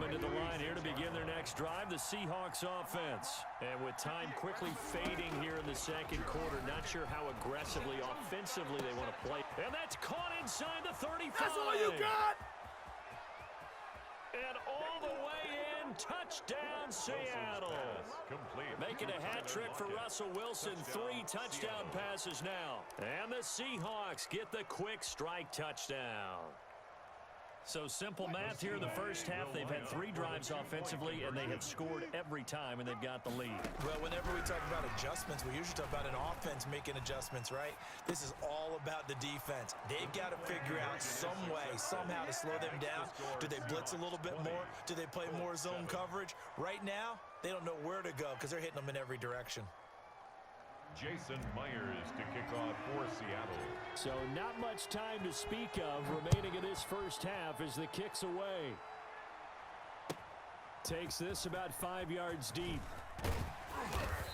coming to the line here to begin their next drive, the Seahawks offense. And with time quickly fading here in the second quarter, not sure how aggressively, offensively they want to play. And that's caught inside the 35. That's all you got! And all the way in, touchdown Seattle. Making a hat trick for Russell Wilson, 3 touchdown passes now. And the Seahawks get the quick strike touchdown. So simple math here in the first half. They've had 3 drives offensively, and they have scored every time, and they've got the lead. Well, whenever we talk about adjustments, we usually talk about an offense making adjustments, right? This is all about the defense. They've got to figure out some way, somehow to slow them down. Do they blitz a little bit more? Do they play more zone coverage? Right now, they don't know where to go because they're hitting them in every direction. Jason Myers to kick off for Seattle. So not much time to speak of remaining in this first half as the kick's away. Takes this about 5 yards deep.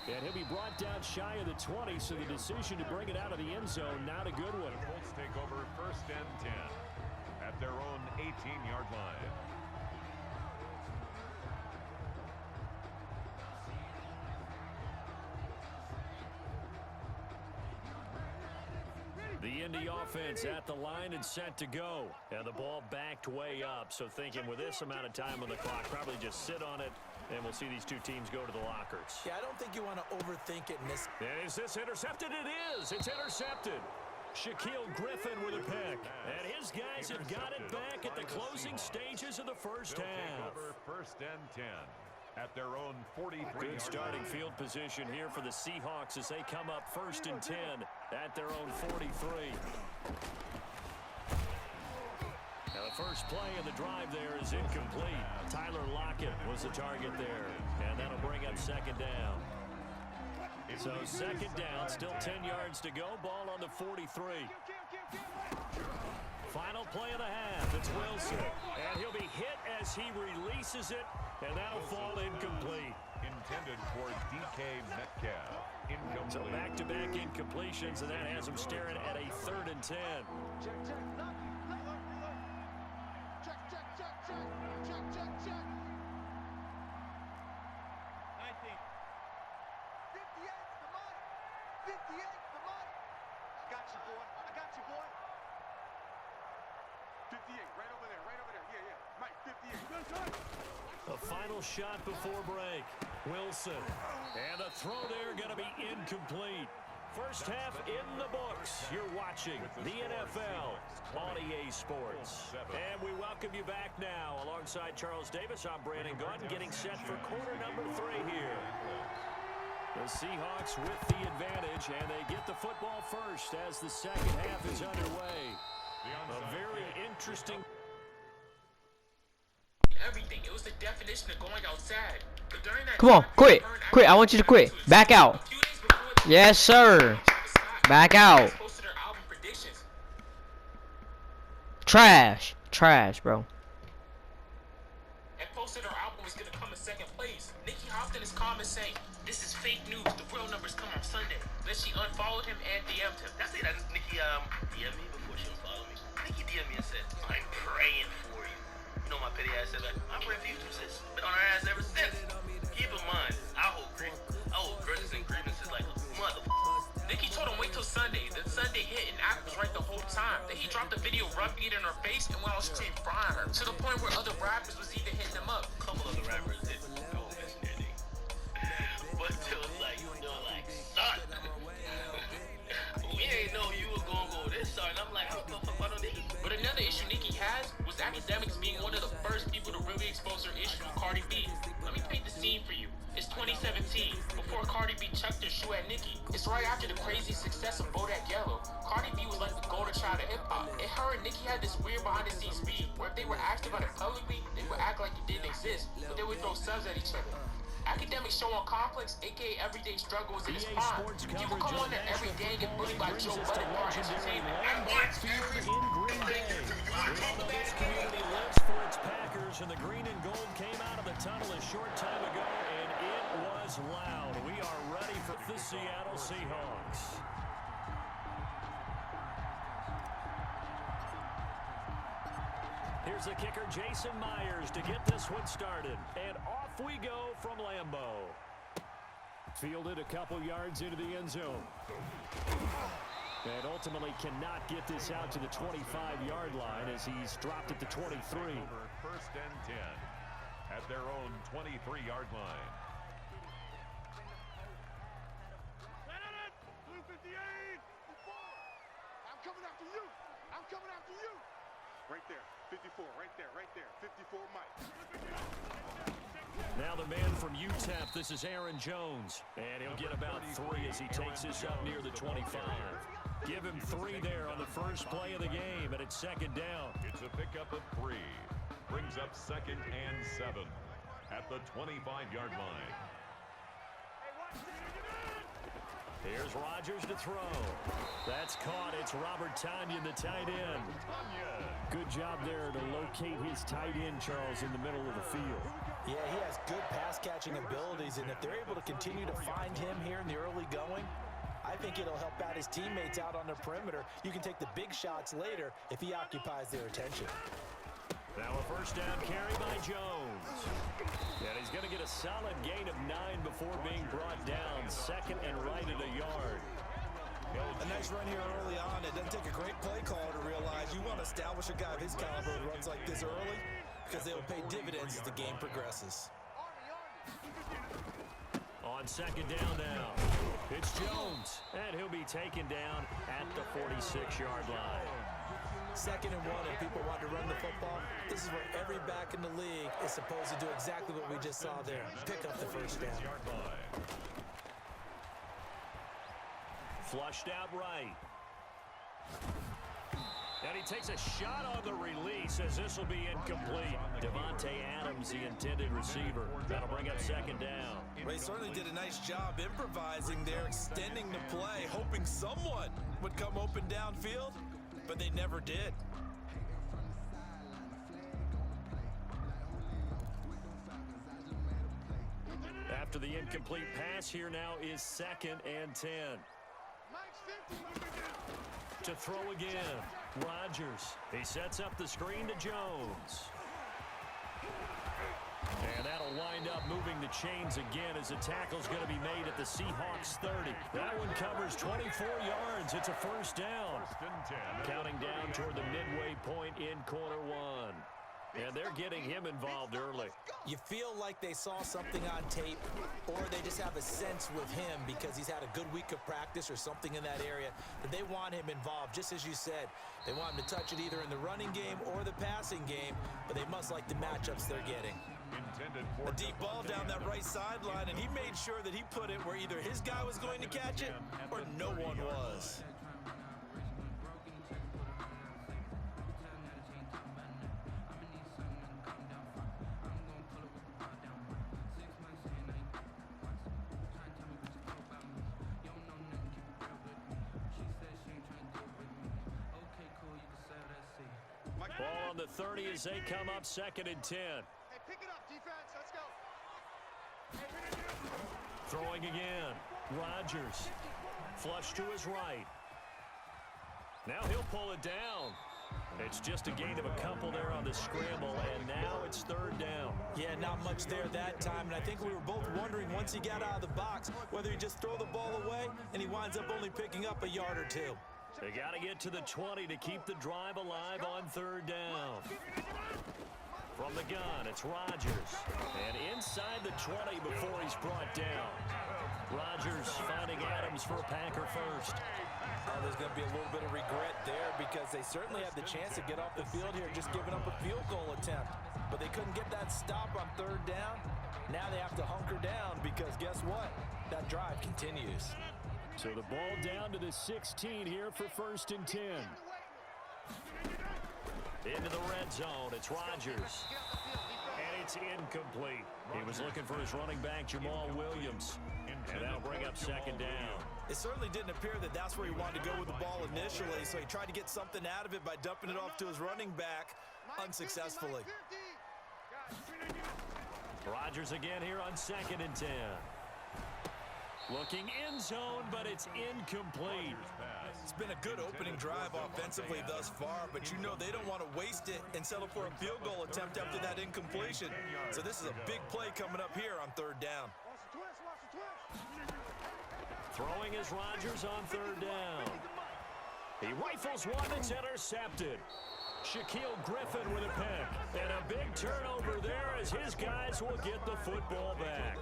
And he'll be brought down shy of the 20, so the decision to bring it out of the end zone, not a good one. The Colts take over 1st and 10 at their own 18-yard line. The Indy offense at the line and set to go. And the ball backed way up. So thinking with this amount of time on the clock, probably just sit on it, and we'll see these 2 teams go to the lockers. Yeah, I don't think you want to overthink it in this. And is this intercepted? It is. It's intercepted. Shaquille Griffin with a pick. And his guys have got it back at the closing stages of the first half. 1st and 10. At their own 43. Good starting field position here for the Seahawks as they come up 1st and 10 at their own 43. Now the first play of the drive there is incomplete. Tyler Lockett was the target there, and that'll bring up 2nd down. So 2nd down, still 10 yards to go. Ball on the 43. Final play of the half. It's Wilson. And he'll be hit as he releases it. And that'll fall incomplete. Intended for DK Metcalf. Incomplete. So back-to-back incompletions, and that has him staring at a 3rd and 10. A final shot before break. Wilson. And the throw there going to be incomplete. First half in the books. You're watching the NFL on EA Sports. And we welcome you back now. Alongside Charles Davis, I'm Brandon Gautin, getting set for quarter number 3 here. The Seahawks with the advantage, and they get the football first as the second half is underway. A very interesting... Everything. It was the definition of going outside. But during that Come on, quit. Quit. I want you to quit. Back out. Yes, sir. Back out. Trash. Trash, bro. And posted her album was going to come in 2nd place. Nikki Hopton is calm and saying, this is fake news. The real numbers come on Sunday. Then she unfollowed him and DM'd him. That's it. Nikki DM'd me before she unfollowed me. Nikki DM'd me and said, I'm praying for you. You know my petty ass said that. I'm praying for you too, sis. Been on her ass ever since. Keep in mind, I hold grudges and grievances like a mother. Nikki told him wait till Sunday. Then Sunday hit and Act was right the whole time. Then he dropped the video rubbing it in her face and went on stream frying her. To the point where other rappers was even hitting him up. A couple other rappers did. I won't mention their name. But it was like, son. We ain't know you were gonna go this far. And I'm like, how the fuck I don't need you? But another issue Nikki has was academics being one of the first people to really expose her issue with Cardi B. Let me paint the scene for you. It's 2017, before Cardi B chucked her shoe at Nicki. It's right after the crazy success of Bodak Yellow. Cardi B was like the golden child of hip-hop. And her and Nicki had this weird behind-the-scenes beef, where if they were asked about it publicly, they would act like it didn't exist, but they would throw subs at each other. Academics show on Complex, aka Everyday Struggle, is in his prime. People come on there every day and get bullied by Joe Budden or entertainment. in Green Bay. This community lives for its Packers, and the green and gold came out of the tunnel a short time ago, and it was loud. We are ready for the Seattle Seahawks. Here's the kicker, Jason Myers, to get this one started. And off we go from Lambeau. Fielded a couple yards into the end zone. And ultimately cannot get this out to the 25-yard line as he's dropped it to 23. First and 10 at their own 23-yard line. I'm coming after you. I'm coming after you. Right there. 54. Right there. Right there. 54 Mike. Now the man from UTEP, this is Aaron Jones. And he'll get about 3 as he takes this up near the 25. Give him 3 there on the first play of the game, and it's second down. It's a pickup of 3. Brings up second and 7 at the 25-yard line. Here's Rodgers to throw. That's caught. It's Robert Tonyan, the tight end. Good job there to locate his tight end, Charles, in the middle of the field. Yeah, he has good pass-catching abilities, and if they're able to continue to find him here in the early going, I think it'll help out his teammates out on the perimeter. You can take the big shots later if he occupies their attention. Now a first down carry by Jones. And he's going to get a solid gain of 9 before being brought down. Second and right at a yard. A nice run here early on. It doesn't take a great play caller to realize you want to establish a guy of his caliber who runs like this early because they'll pay dividends as the game progresses. On second down now, it's Jones, and he'll be taken down at the 46-yard line. Second and 1, and people want to run the football. This is where every back in the league is supposed to do exactly what we just saw there. Pick up the first down. Flushed out right. And he takes a shot on the release as this will be incomplete. Devontae Adams, the intended receiver. That'll bring up second down. Ray certainly did a nice job improvising there, extending the play, hoping someone would come open downfield, but they never did. After the incomplete pass, here now is second and 10. To throw again, Rodgers. He sets up the screen to Jones. And that'll wind up moving the chains again as the tackle's going to be made at the Seahawks 30. That one covers 24 yards. It's a first down. Counting down toward the midway point in quarter 1. And they're getting him involved early. You feel like they saw something on tape, or they just have a sense with him because he's had a good week of practice or something in that area that they want him involved. Just as you said, they want him to touch it either in the running game or the passing game, but they must like the matchups they're getting. A deep ball down that right sideline, and he made sure that he put it where either his guy was going to catch it or no one was. Ball on the 30 as they come up second and 10. Hey, pick it up, defense. Let's go. Throwing again. Rodgers. Flush to his right. Now he'll pull it down. It's just a gain of a couple there on the scramble, and now it's third down. Yeah, not much there that time, and I think we were both wondering once he got out of the box whether he'd just throw the ball away, and he winds up only picking up a yard or two. They got to get to the 20 to keep the drive alive on third down. From the gun, it's Rodgers. And inside the 20 before he's brought down. Rodgers finding Adams for a Packer first. Oh, there's going to be a little bit of regret there because they certainly had the chance to get off the field here just giving up a field goal attempt. But they couldn't get that stop on third down. Now they have to hunker down because guess what? That drive continues. So the ball down to the 16 here for first and 10. Into the red zone, it's Rodgers. And it's incomplete. He was looking for his running back, Jamal Williams. And that'll bring up second down. It certainly didn't appear that that's where he wanted to go with the ball initially, so he tried to get something out of it by dumping it off to his running back unsuccessfully. Rodgers again here on second and 10. Looking end zone, but it's incomplete. It's been a good opening drive offensively thus far, but you know they don't want to waste it and settle for a field goal attempt after that incompletion. So this is a big play coming up here on third down. Throwing is Rodgers on third down. He rifles one that's intercepted. Shaquille Griffin with a pick. And a big turnover there as his guys will get the football back.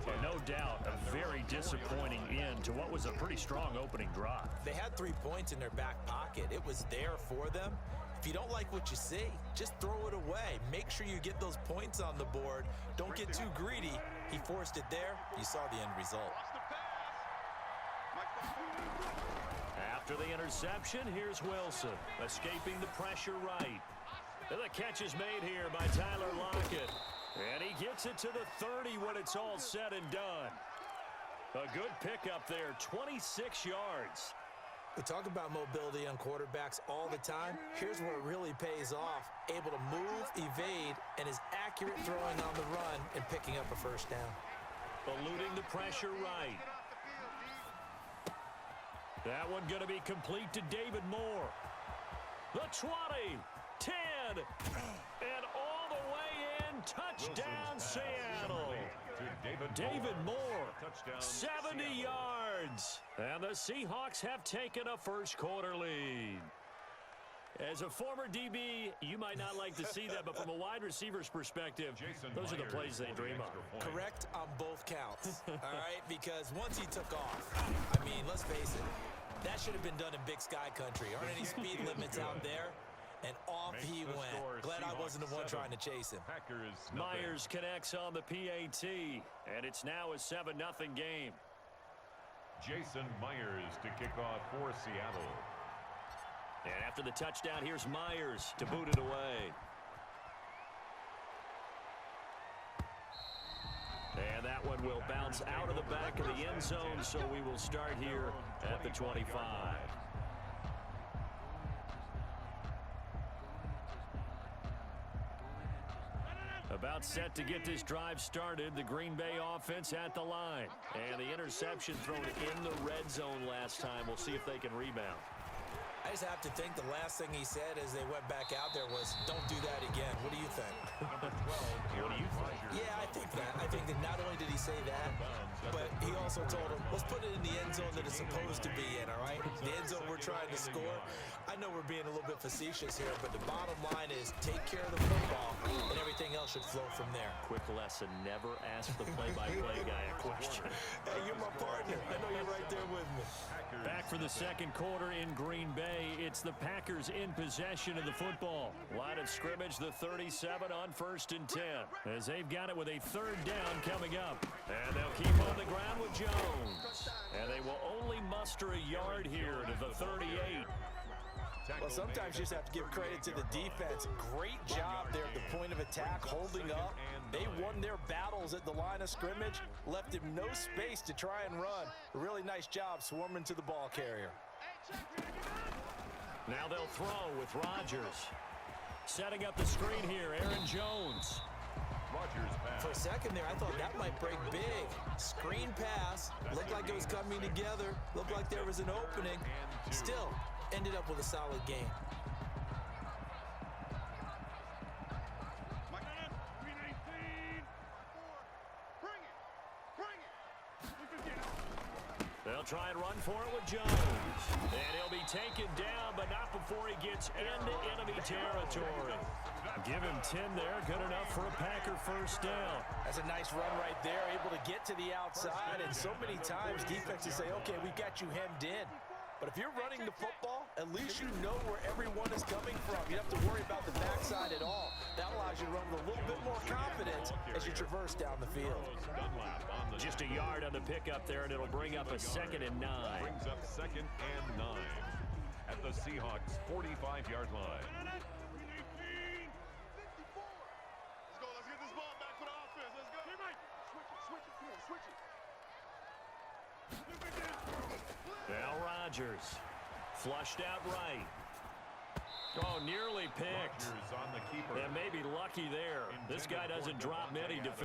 And no doubt, a very disappointing end to what was a pretty strong opening drive. They had 3 points in their back pocket. It was there for them. If you don't like what you see, just throw it away. Make sure you get those points on the board. Don't get too greedy. He forced it there. You saw the end result. After the interception, here's Wilson, escaping the pressure right. And the catch is made here by Tyler Lockett. And he gets it to the 30 when it's all said and done. A good pickup there, 26 yards. We talk about mobility on quarterbacks all the time. Here's where it really pays off. Able to move, evade, and is accurate throwing on the run and picking up a first down. Eluding the pressure right. That one going to be complete to David Moore. The 20, 10, and all the way in. Touchdown, Seattle. David Moore, 70 yards. And the Seahawks have taken a first quarter lead. As a former DB, you might not like to see that, but from a wide receiver's perspective, those are the plays they dream of. Correct on both counts, all right? Because once he took off, I mean, let's face it, that should have been done in Big Sky country. Aren't any speed limits out there? And off he went. Glad I wasn't the one trying to chase him. Myers connects on the PAT, and it's now a 7-0 game. Jason Myers to kick off for Seattle. And after the touchdown, here's Myers to boot it away. And that one will bounce out of the back of the end zone, so we will start here at the 25. About set to get this drive started. The Green Bay offense at the line. And the interception thrown in the red zone last time. We'll see if they can rebound. I just have to think the last thing he said as they went back out there was, don't do that again. What do you think? What do you think? Yeah, I think that. I think that not only did he say that, but he also told him, let's put it in the end zone that it's supposed to be in, all right? The end zone we're trying to score. I know we're being a little bit facetious here, but the bottom line is take care of the football, and everything else should flow from there. Quick lesson, never ask the play-by-play guy a question. Hey, you're my partner. I know you're right there with me. Back for the second quarter in Green Bay. It's the Packers in possession of the football. Line of scrimmage, the 37 on 1st and 10. As they've got it with a third down coming up. And they'll keep on the ground with Jones. And they will only muster a yard here to the 38. Well, sometimes you just have to give credit to the defense. Great job there at the point of attack, holding up. They won their battles at the line of scrimmage, left him no space to try and run. A really nice job swarming to the ball carrier. Now they'll throw with Rodgers. Setting up the screen here, Aaron Jones. For a second there, I thought that might break big. Screen pass. Looked like it was coming together. Looked like there was an opening. Still, ended up with a solid game. They'll try and run for it with Jones. And he'll be taken down, but not before he gets into enemy territory. Give him 10 there. Good enough for a Packer first down. That's a nice run right there. Able to get to the outside. And so many times defenses say, okay, we got you hemmed in. But if you're running the football, at least you know where everyone is coming from. You don't have to worry about the backside at all. That allows you to run with a little bit more confidence as you traverse down the field. Just a yard on the pickup there, and it'll bring up a 2nd and 9. Brings up 2nd and 9 at the Seahawks' 45-yard line. Let's go. Let's get this ball back for the offense. Let's go. Hey, Mike. Switch it. Come on, switch it. Now Rodgers. Flushed out right. Oh, nearly picked. On the keeper. And maybe lucky there. This guy doesn't drop many defenders.